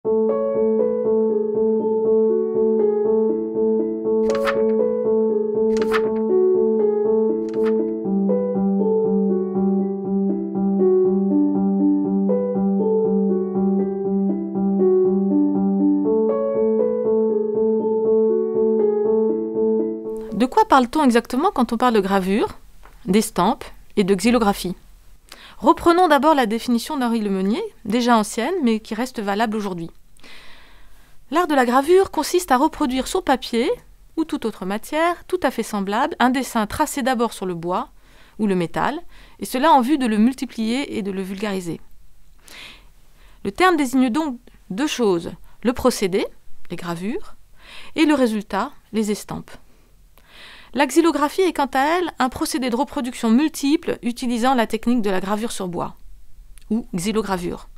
De quoi parle-t-on exactement quand on parle de gravure, d'estampes et de xylographie? Reprenons d'abord la définition d'Henri Lemonnier, déjà ancienne mais qui reste valable aujourd'hui. L'art de la gravure consiste à reproduire sur papier ou toute autre matière tout à fait semblable un dessin tracé d'abord sur le bois ou le métal, et cela en vue de le multiplier et de le vulgariser. Le terme désigne donc deux choses, le procédé, les gravures, et le résultat, les estampes. La xylographie est quant à elle un procédé de reproduction multiple utilisant la technique de la gravure sur bois, ou xylogravure,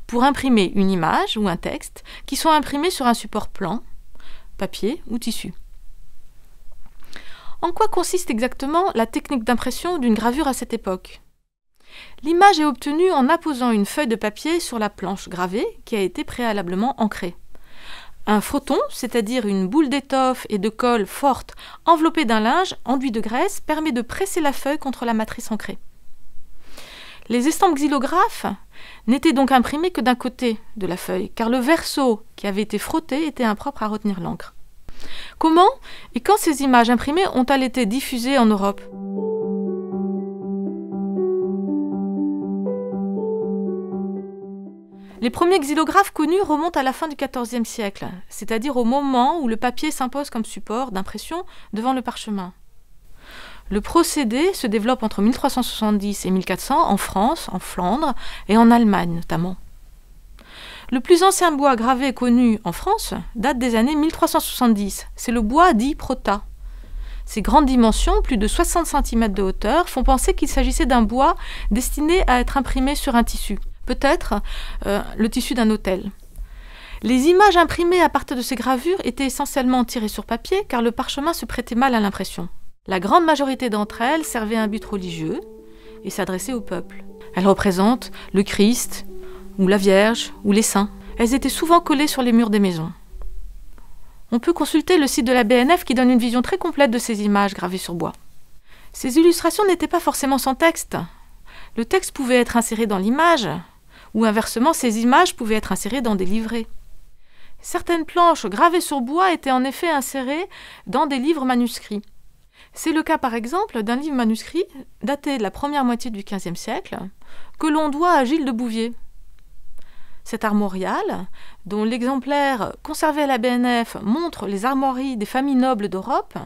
pour imprimer une image ou un texte qui sont imprimés sur un support plan, papier ou tissu. En quoi consiste exactement la technique d'impression d'une gravure à cette époque? L'image est obtenue en apposant une feuille de papier sur la planche gravée qui a été préalablement ancrée. Un frotton, c'est-à-dire une boule d'étoffe et de colle forte enveloppée d'un linge enduit de graisse, permet de presser la feuille contre la matrice ancrée. Les estampes xylographes n'étaient donc imprimées que d'un côté de la feuille, car le verso qui avait été frotté était impropre à retenir l'encre. Comment et quand ces images imprimées ont-elles été diffusées en Europe ? Les premiers xylographes connus remontent à la fin du XIVe siècle, c'est-à-dire au moment où le papier s'impose comme support d'impression devant le parchemin. Le procédé se développe entre 1370 et 1400 en France, en Flandre et en Allemagne notamment. Le plus ancien bois gravé connu en France date des années 1370, c'est le bois dit prota. Ses grandes dimensions, plus de 60 cm de hauteur, font penser qu'il s'agissait d'un bois destiné à être imprimé sur un tissu. Peut-être le tissu d'un autel. Les images imprimées à partir de ces gravures étaient essentiellement tirées sur papier car le parchemin se prêtait mal à l'impression. La grande majorité d'entre elles servaient un but religieux et s'adressaient au peuple. Elles représentent le Christ, ou la Vierge, ou les saints. Elles étaient souvent collées sur les murs des maisons. On peut consulter le site de la BNF qui donne une vision très complète de ces images gravées sur bois. Ces illustrations n'étaient pas forcément sans texte. Le texte pouvait être inséré dans l'image, ou inversement, ces images pouvaient être insérées dans des livrets. Certaines planches gravées sur bois étaient en effet insérées dans des livres manuscrits. C'est le cas par exemple d'un livre manuscrit daté de la première moitié du XVe siècle, que l'on doit à Gilles de Bouvier. Cet armorial, dont l'exemplaire conservé à la BNF montre les armoiries des familles nobles d'Europe,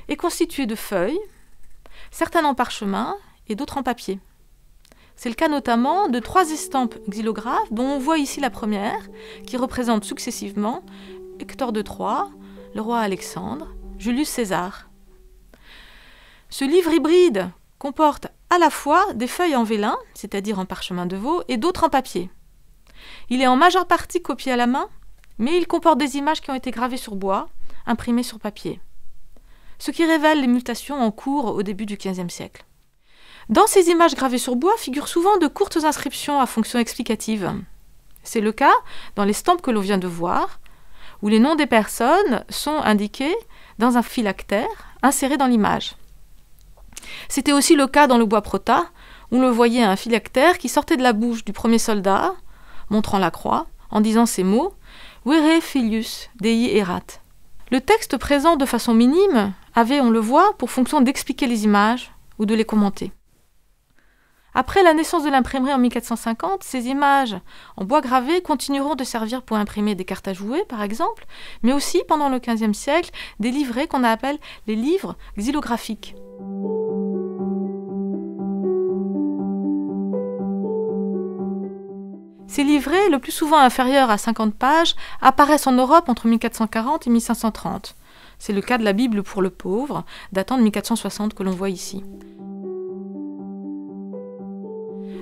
est constitué de feuilles, certaines en parchemin et d'autres en papier. C'est le cas notamment de 3 estampes xylographes dont on voit ici la première, qui représente successivement Hector de Troie, le roi Alexandre, Julius César. Ce livre hybride comporte à la fois des feuilles en vélin, c'est-à-dire en parchemin de veau, et d'autres en papier. Il est en majeure partie copié à la main, mais il comporte des images qui ont été gravées sur bois, imprimées sur papier. Ce qui révèle les mutations en cours au début du XVe siècle. Dans ces images gravées sur bois figurent souvent de courtes inscriptions à fonction explicative. C'est le cas dans l'estampe que l'on vient de voir, où les noms des personnes sont indiqués dans un phylactère inséré dans l'image. C'était aussi le cas dans le bois prota, où l'on voyait un phylactère qui sortait de la bouche du premier soldat, montrant la croix, en disant ces mots « Vere filius Dei erat ». Le texte présent de façon minime avait, on le voit, pour fonction d'expliquer les images ou de les commenter. Après la naissance de l'imprimerie en 1450, ces images en bois gravé continueront de servir pour imprimer des cartes à jouer, par exemple, mais aussi, pendant le XVe siècle, des livrets qu'on appelle les livres xylographiques. Ces livrets, le plus souvent inférieurs à 50 pages, apparaissent en Europe entre 1440 et 1530. C'est le cas de la Bible pour le pauvre, datant de 1460 que l'on voit ici.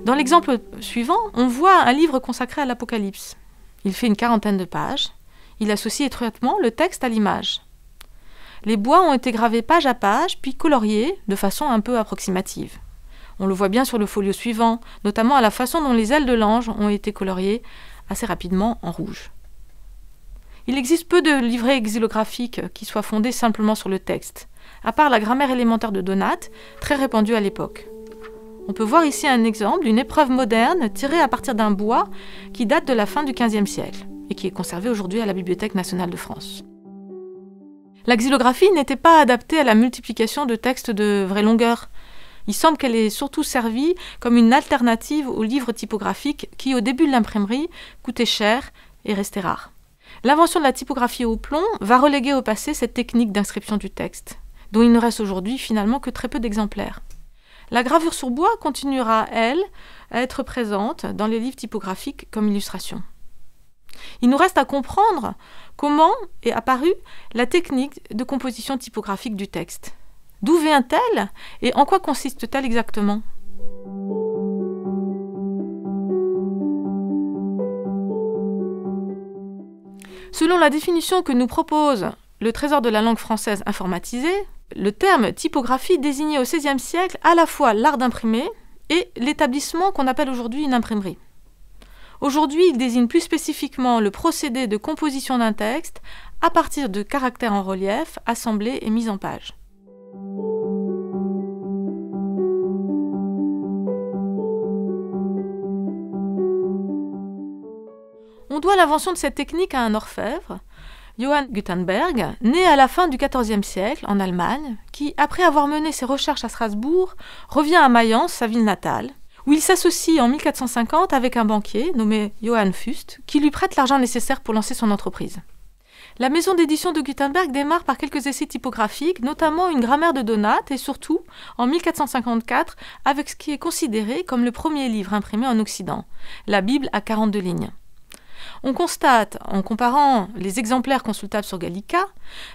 Dans l'exemple suivant, on voit un livre consacré à l'Apocalypse. Il fait une 40aine de pages. Il associe étroitement le texte à l'image. Les bois ont été gravés page à page, puis coloriés de façon un peu approximative. On le voit bien sur le folio suivant, notamment à la façon dont les ailes de l'ange ont été coloriées assez rapidement en rouge. Il existe peu de livrets xylographiques qui soient fondés simplement sur le texte, à part la grammaire élémentaire de Donat, très répandue à l'époque. On peut voir ici un exemple d'une épreuve moderne tirée à partir d'un bois qui date de la fin du XVe siècle et qui est conservé aujourd'hui à la Bibliothèque nationale de France. La xylographie n'était pas adaptée à la multiplication de textes de vraie longueur. Il semble qu'elle ait surtout servi comme une alternative aux livres typographiques qui, au début de l'imprimerie, coûtaient cher et restaient rares. L'invention de la typographie au plomb va reléguer au passé cette technique d'inscription du texte, dont il ne reste aujourd'hui finalement que très peu d'exemplaires. La gravure sur bois continuera, elle, à être présente dans les livres typographiques comme illustration. Il nous reste à comprendre comment est apparue la technique de composition typographique du texte. D'où vient-elle et en quoi consiste-t-elle exactement ? Selon la définition que nous propose le Trésor de la langue française informatisée, le terme typographie désignait au XVIe siècle à la fois l'art d'imprimer et l'établissement qu'on appelle aujourd'hui une imprimerie. Aujourd'hui, il désigne plus spécifiquement le procédé de composition d'un texte à partir de caractères en relief, assemblés et mis en page. On doit l'invention de cette technique à un orfèvre, Johann Gutenberg, né à la fin du XIVe siècle en Allemagne, qui, après avoir mené ses recherches à Strasbourg, revient à Mayence, sa ville natale, où il s'associe en 1450 avec un banquier nommé Johann Fust, qui lui prête l'argent nécessaire pour lancer son entreprise. La maison d'édition de Gutenberg démarre par quelques essais typographiques, notamment une grammaire de Donat, et surtout, en 1454, avec ce qui est considéré comme le premier livre imprimé en Occident, la Bible à 42 lignes. On constate, en comparant les exemplaires consultables sur Gallica,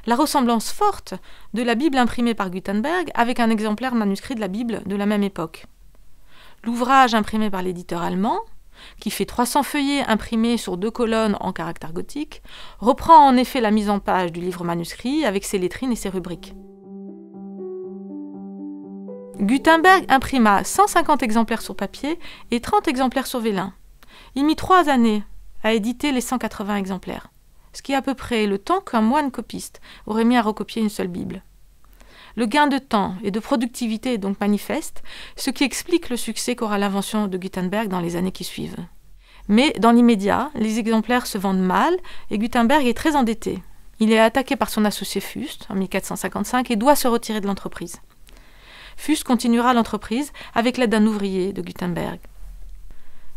la ressemblance forte de la Bible imprimée par Gutenberg avec un exemplaire manuscrit de la Bible de la même époque. L'ouvrage imprimé par l'éditeur allemand, qui fait 300 feuillets imprimés sur 2 colonnes en caractère gothique, reprend en effet la mise en page du livre manuscrit avec ses lettrines et ses rubriques. Gutenberg imprima 150 exemplaires sur papier et 30 exemplaires sur vélin. Il mit 3 années à éditer les 180 exemplaires, ce qui est à peu près le temps qu'un moine copiste aurait mis à recopier une seule Bible. Le gain de temps et de productivité est donc manifeste, ce qui explique le succès qu'aura l'invention de Gutenberg dans les années qui suivent. Mais dans l'immédiat, les exemplaires se vendent mal et Gutenberg est très endetté. Il est attaqué par son associé Fust en 1455 et doit se retirer de l'entreprise. Fust continuera l'entreprise avec l'aide d'un ouvrier de Gutenberg.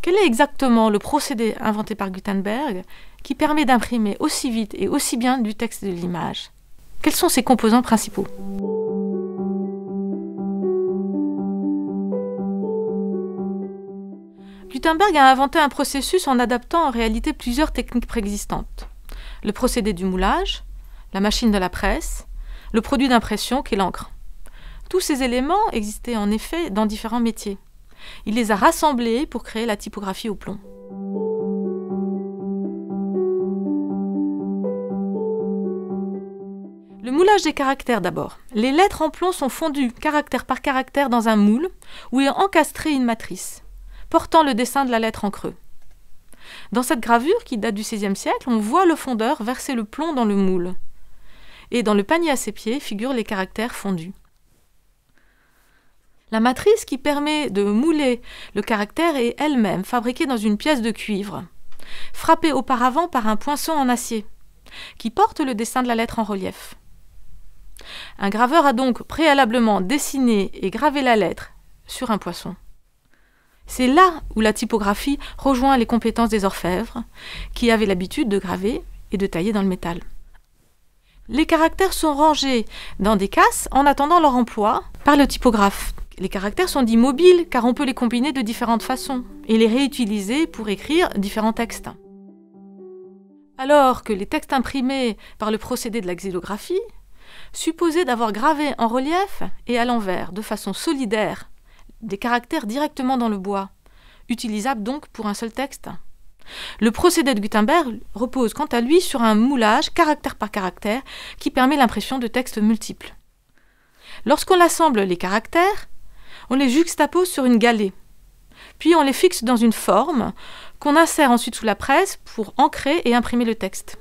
Quel est exactement le procédé inventé par Gutenberg qui permet d'imprimer aussi vite et aussi bien du texte et de l'image ? Quels sont ses composants principaux ? Gutenberg a inventé un processus en adaptant en réalité plusieurs techniques préexistantes. Le procédé du moulage, la machine de la presse, le produit d'impression qu'est l'encre. Tous ces éléments existaient en effet dans différents métiers. Il les a rassemblés pour créer la typographie au plomb. Le moulage des caractères d'abord. Les lettres en plomb sont fondues caractère par caractère dans un moule où est encastrée une matrice, portant le dessin de la lettre en creux. Dans cette gravure, qui date du XVIe siècle, on voit le fondeur verser le plomb dans le moule. Et dans le panier à ses pieds figurent les caractères fondus. La matrice qui permet de mouler le caractère est elle-même fabriquée dans une pièce de cuivre, frappée auparavant par un poinçon en acier, qui porte le dessin de la lettre en relief. Un graveur a donc préalablement dessiné et gravé la lettre sur un poinçon. C'est là où la typographie rejoint les compétences des orfèvres, qui avaient l'habitude de graver et de tailler dans le métal. Les caractères sont rangés dans des casses en attendant leur emploi par le typographe. Les caractères sont dits mobiles car on peut les combiner de différentes façons et les réutiliser pour écrire différents textes. Alors que les textes imprimés par le procédé de la xylographie, supposés d'avoir gravé en relief et à l'envers de façon solidaire des caractères directement dans le bois, utilisables donc pour un seul texte. Le procédé de Gutenberg repose quant à lui sur un moulage caractère par caractère qui permet l'impression de textes multiples. Lorsqu'on assemble les caractères, on les juxtapose sur une galée, puis on les fixe dans une forme qu'on insère ensuite sous la presse pour ancrer et imprimer le texte.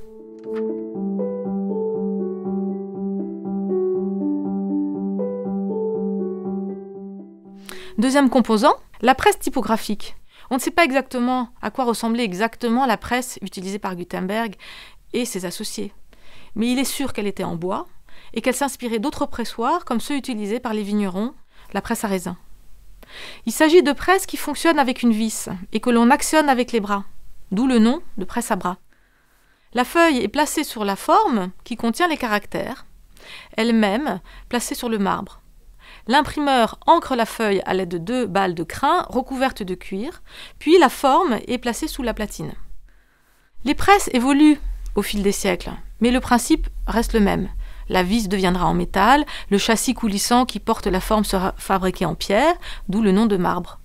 Deuxième composant, la presse typographique. On ne sait pas exactement à quoi ressemblait exactement la presse utilisée par Gutenberg et ses associés. Mais il est sûr qu'elle était en bois et qu'elle s'inspirait d'autres pressoirs comme ceux utilisés par les vignerons, la presse à raisin. Il s'agit de presse qui fonctionne avec une vis et que l'on actionne avec les bras, d'où le nom de presse à bras. La feuille est placée sur la forme qui contient les caractères, elle-même placée sur le marbre. L'imprimeur ancre la feuille à l'aide de 2 balles de crin recouvertes de cuir, puis la forme est placée sous la platine. Les presses évoluent au fil des siècles, mais le principe reste le même. La vis deviendra en métal, le châssis coulissant qui porte la forme sera fabriqué en pierre, d'où le nom de marbre.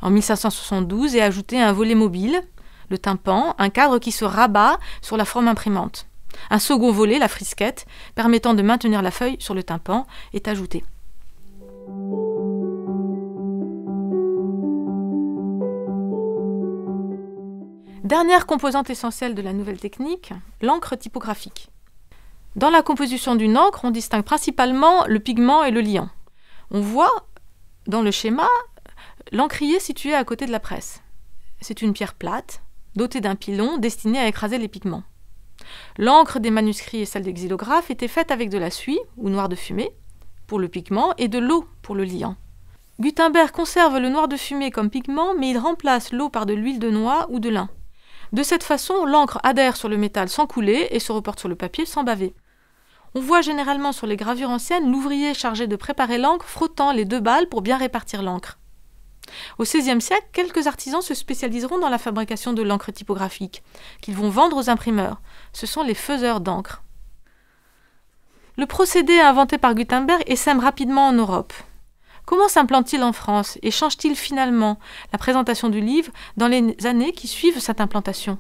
En 1572 est ajouté un volet mobile, le tympan, un cadre qui se rabat sur la forme imprimante. Un second volet, la frisquette, permettant de maintenir la feuille sur le tympan, est ajouté. Dernière composante essentielle de la nouvelle technique, l'encre typographique. Dans la composition d'une encre, on distingue principalement le pigment et le liant. On voit dans le schéma l'encrier situé à côté de la presse. C'est une pierre plate, dotée d'un pilon destiné à écraser les pigments. L'encre des manuscrits et celle des xylographes étaient faites avec de la suie ou noir de fumée pour le pigment et de l'eau pour le liant. Gutenberg conserve le noir de fumée comme pigment, mais il remplace l'eau par de l'huile de noix ou de lin. De cette façon, l'encre adhère sur le métal sans couler et se reporte sur le papier sans baver. On voit généralement sur les gravures anciennes l'ouvrier chargé de préparer l'encre frottant les 2 balles pour bien répartir l'encre. Au XVIe siècle, quelques artisans se spécialiseront dans la fabrication de l'encre typographique, qu'ils vont vendre aux imprimeurs. Ce sont les faiseurs d'encre. Le procédé inventé par Gutenberg essaime rapidement en Europe. Comment s'implante-t-il en France et change-t-il finalement la présentation du livre dans les années qui suivent cette implantation ?